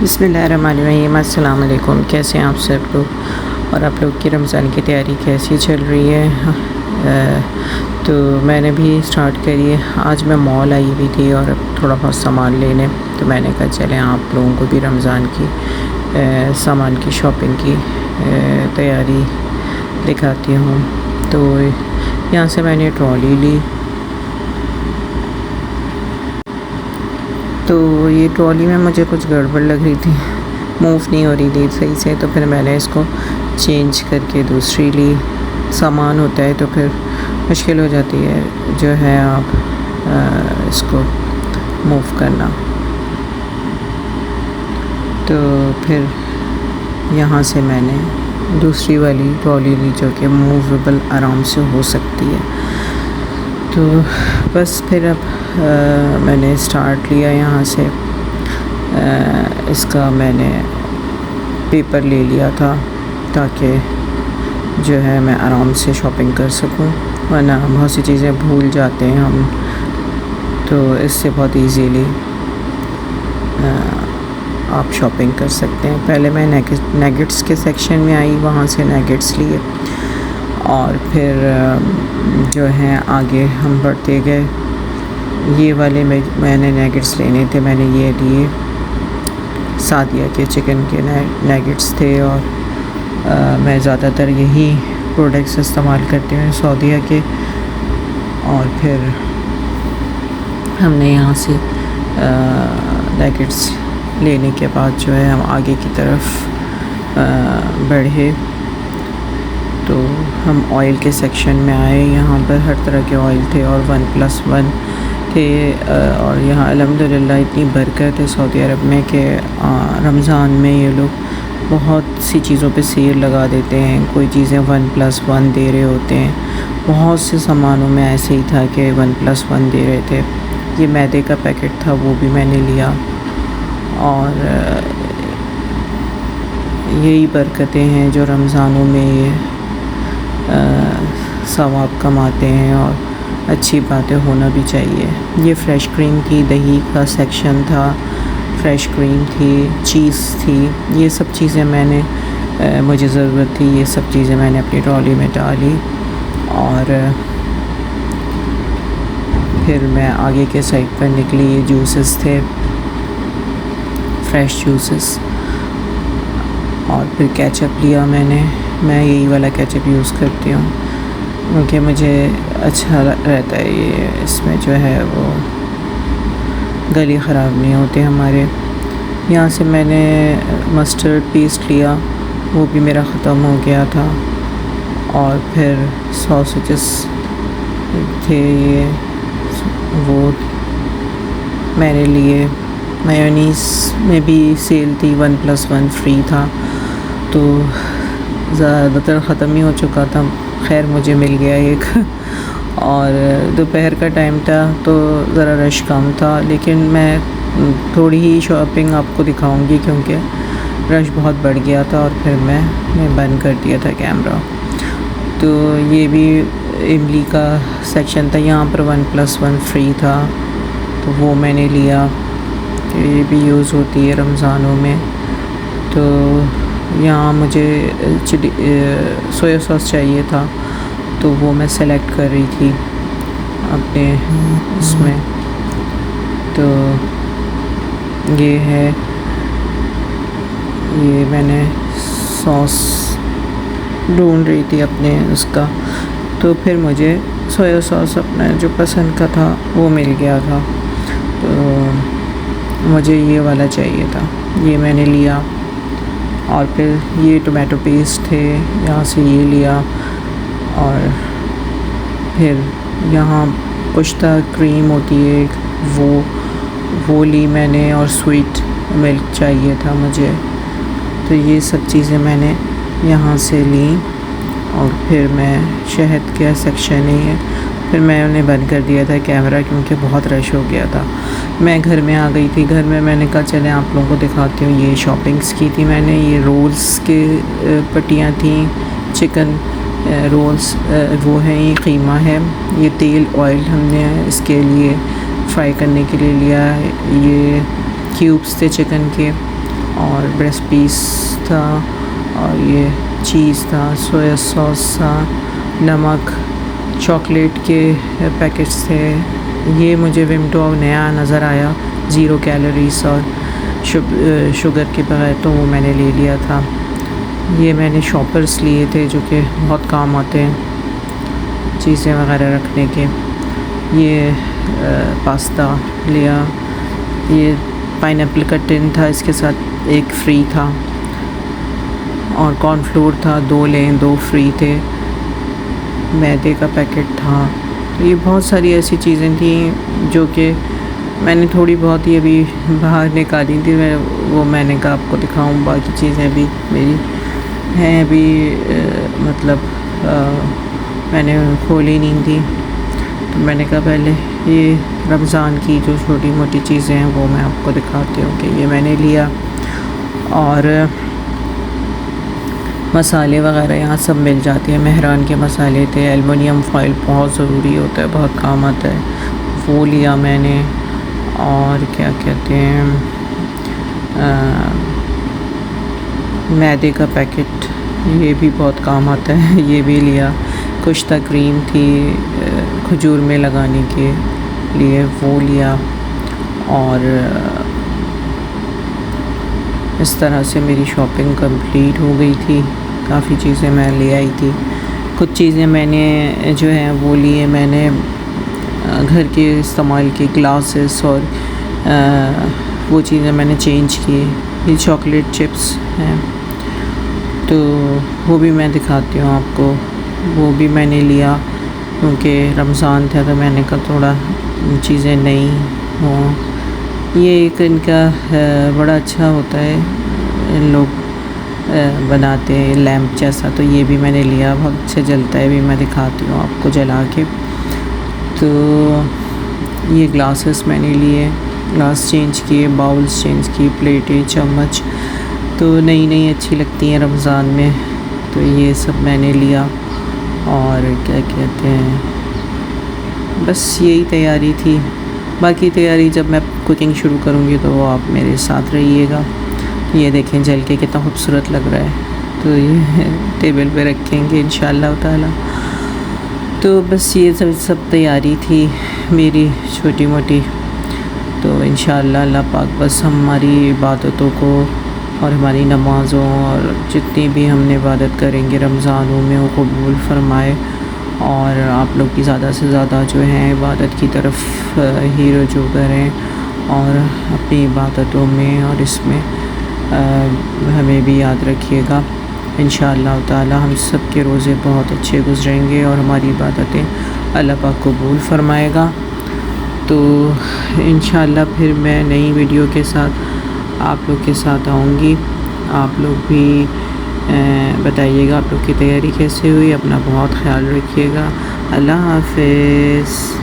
बिस्मिल्लाहिर्रहमानिर्रहीम। अस्सलाम वालेकुम। कैसे हैं आप सब लोग और आप लोग की रमज़ान की तैयारी कैसी चल रही है? तो मैंने भी स्टार्ट करी है। आज मैं मॉल आई हुई थी और थोड़ा बहुत सामान लेने, तो मैंने कहा चलें आप लोगों को भी रमज़ान की सामान की शॉपिंग की तैयारी दिखाती हूँ। तो यहाँ से मैंने ट्रॉली ली। तो ये ट्रॉली में मुझे कुछ गड़बड़ लग रही थी, मूव नहीं हो रही थी सही से, तो फिर मैंने इसको चेंज करके दूसरी ली। सामान होता है तो फिर मुश्किल हो जाती है जो है आप इसको मूव करना। तो फिर यहाँ से मैंने दूसरी वाली ट्रॉली ली जो कि मूवेबल आराम से हो सकती है। तो बस फिर अब मैंने स्टार्ट लिया यहाँ से। इसका मैंने पेपर ले लिया था ताकि जो है मैं आराम से शॉपिंग कर सकूं, वरना बहुत सी चीज़ें भूल जाते हैं हम। तो इससे बहुत इजीली आप शॉपिंग कर सकते हैं। पहले मैं नगेट्स के सेक्शन में आई, वहाँ से नगेट्स लिए और फिर जो है आगे हम बढ़ते गए। ये वाले मैंने नगेट्स लेने थे, मैंने ये लिए। सादिया के चिकन के नगेट्स थे और मैं ज़्यादातर यही प्रोडक्ट्स इस्तेमाल करती हूँ सऊदीया के। और फिर हमने यहाँ से नगेट्स लेने के बाद जो है हम आगे की तरफ बढ़े। तो हम ऑयल के सेक्शन में आए। यहाँ पर हर तरह के ऑयल थे और 1+1 थे। और यहाँ अल्हम्दुलिल्लाह इतनी बरकत है सऊदी अरब में कि रमज़ान में ये लोग बहुत सी चीज़ों पे सेल लगा देते हैं। कोई चीज़ें 1+1 दे रहे होते हैं। बहुत से सामानों में ऐसे ही था कि 1+1 दे रहे थे। ये मैदे का पैकेट था, वो भी मैंने लिया। और यही बरकतें हैं जो रमज़ानों में ये सवाब कमाते हैं और अच्छी बातें होना भी चाहिए। ये फ्रेश क्रीम की दही का सेक्शन था। फ्रेश क्रीम थी, चीज़ थी, ये सब चीज़ें मैंने मुझे ज़रूरत थी, ये सब चीज़ें मैंने अपनी ट्रॉली में डाली। और फिर मैं आगे के साइड पर निकली। ये जूसेस थे, फ्रेश जूसेस। और फिर केचप लिया मैंने। मैं यही वाला केचप यूज़ करती हूँ क्योंकि मुझे अच्छा रहता है ये। इसमें जो है वो गले ख़राब नहीं होते हमारे। यहाँ से मैंने मस्टर्ड पेस्ट लिया, वो भी मेरा ख़त्म हो गया था। और फिर सॉसेजेस थे, ये वो मैंने लिए। मेयोनीज़ में भी सेल थी, 1+1 फ्री था, तो ज़्यादातर ख़त्म ही हो चुका था। खैर मुझे मिल गया एक। और दोपहर का टाइम था तो ज़रा रश कम था, लेकिन मैं थोड़ी ही शॉपिंग आपको दिखाऊंगी क्योंकि रश बहुत बढ़ गया था। और फिर मैंने बंद कर दिया था कैमरा। तो ये भी इमली का सेक्शन था, यहाँ पर 1+1 फ्री था, तो वो मैंने लिया। ये भी यूज़ होती है रमज़ानों में। तो यहाँ मुझे सोया सॉस चाहिए था, तो वो मैं सेलेक्ट कर रही थी अपने इसमें। तो ये है, ये मैंने सॉस ढूंढ रही थी अपने उसका। तो फिर मुझे सोया सॉस अपना जो पसंद का था वो मिल गया था, तो मुझे ये वाला चाहिए था, ये मैंने लिया। और फिर ये टोमेटो पेस्ट थे, यहाँ से ये लिया। और फिर यहाँ पुश्ता क्रीम होती है एक, वो ली मैंने। और स्वीट मिल्क चाहिए था मुझे। तो ये सब चीज़ें मैंने यहाँ से ली। और फिर मैं शहद का सेक्शन है, फिर मैंने बंद कर दिया था कैमरा क्योंकि बहुत रश हो गया था। मैं घर में आ गई थी। घर में मैंने कहा चले आप लोगों को दिखाती हूँ। ये शॉपिंग्स की थी मैंने। ये रोल्स के पट्टियाँ थी, चिकन रोल्स वो हैं। ये कीमा है। ये तेल ऑयल हमने इसके लिए फ्राई करने के लिए लिया है। ये क्यूब्स थे चिकन के। और ब्रेस्ट पीस था, और ये चीज़ था, सोया सॉस था, नमक, चॉकलेट के पैकेट्स थे। ये मुझे विमटो नया नज़र आया, 0 कैलोरीज़ और शुगर के बगैर, तो वो मैंने ले लिया था। ये मैंने शॉपर्स लिए थे जो कि बहुत काम आते हैं चीज़ें वगैरह रखने के। ये पास्ता लिया, ये पाइनएप्पल का टिन था, इसके साथ एक फ्री था, और कॉर्नफ्लोर था, 2 लें 2 फ्री थे, मैदे का पैकेट था। तो ये बहुत सारी ऐसी चीज़ें थी जो कि मैंने थोड़ी बहुत ही अभी बाहर निकाली थी। मैंने कहा आपको दिखाऊं, बाकी चीज़ें भी मेरी हैं अभी, मैंने खोली नहीं थी, तो मैंने कहा पहले ये रमज़ान की जो छोटी मोटी चीज़ें हैं वो मैं आपको दिखाती हूँ कि ये मैंने लिया। और मसाले वगैरह यहाँ सब मिल जाते हैं। मेहरान के मसाले थे, एलुमिनियम फॉइल बहुत ज़रूरी होता है, बहुत काम आता है, वो लिया मैंने। और क्या कहते हैं, मैदे का पैकेट, ये भी बहुत काम आता है, ये भी लिया। कुश्ता क्रीम थी खजूर में लगाने के लिए, वो लिया। और इस तरह से मेरी शॉपिंग कंप्लीट हो गई थी। काफ़ी चीज़ें मैं ले आई थी। कुछ चीज़ें मैंने जो है वो लिए मैंने घर के इस्तेमाल के ग्लासेस, और वो चीज़ें मैंने चेंज की। ये चॉकलेट चिप्स हैं, तो वो भी मैं दिखाती हूँ आपको। वो भी मैंने लिया क्योंकि रमज़ान था, तो मैंने कहा थोड़ा चीज़ें नई हों। ये एक इनका बड़ा अच्छा होता है, इन लोग बनाते हैं लैंप जैसा, तो ये भी मैंने लिया, बहुत अच्छा जलता है, भी मैं दिखाती हूँ आपको जला के। तो ये ग्लासेस मैंने लिए, ग्लास चेंज किए, बाउल्स चेंज किए, प्लेटें, चम्मच, तो नई नई अच्छी लगती हैं रमज़ान में, तो ये सब मैंने लिया। और क्या कहते हैं, बस यही तैयारी थी। बाकी तैयारी जब मैं कुकिंग शुरू करूँगी तो वो आप मेरे साथ रहिएगा। ये देखें जल के कितना खूबसूरत लग रहा है, तो ये टेबल पे रखेंगे इंशाअल्लाह ताला। तो बस ये सब तैयारी थी मेरी छोटी मोटी। तो इंशाअल्लाह अल्लाह पाक बस हमारी इबादतों को और हमारी नमाज़ों और जितनी भी हमने इबादत करेंगे रमज़ानों में, वो कबूल फ़रमाए, और आप लोग भी ज़्यादा से ज़्यादा जो है इबादत की तरफ ही रुजू करें, और अपनी इबादतों में और इसमें हमें भी याद रखिएगा। इंशाअल्लाह ताला हम सब के रोज़े बहुत अच्छे गुज़रेंगे और हमारी इबादतें अल्लाह पाक कबूल फ़रमाएगा। तो इंशाअल्लाह फिर मैं नई वीडियो के साथ आप लोग के साथ आऊँगी। आप लोग भी बताइएगा आप लोग की तैयारी कैसे हुई। अपना बहुत ख्याल रखिएगा। अल्लाह हाफ़िज़।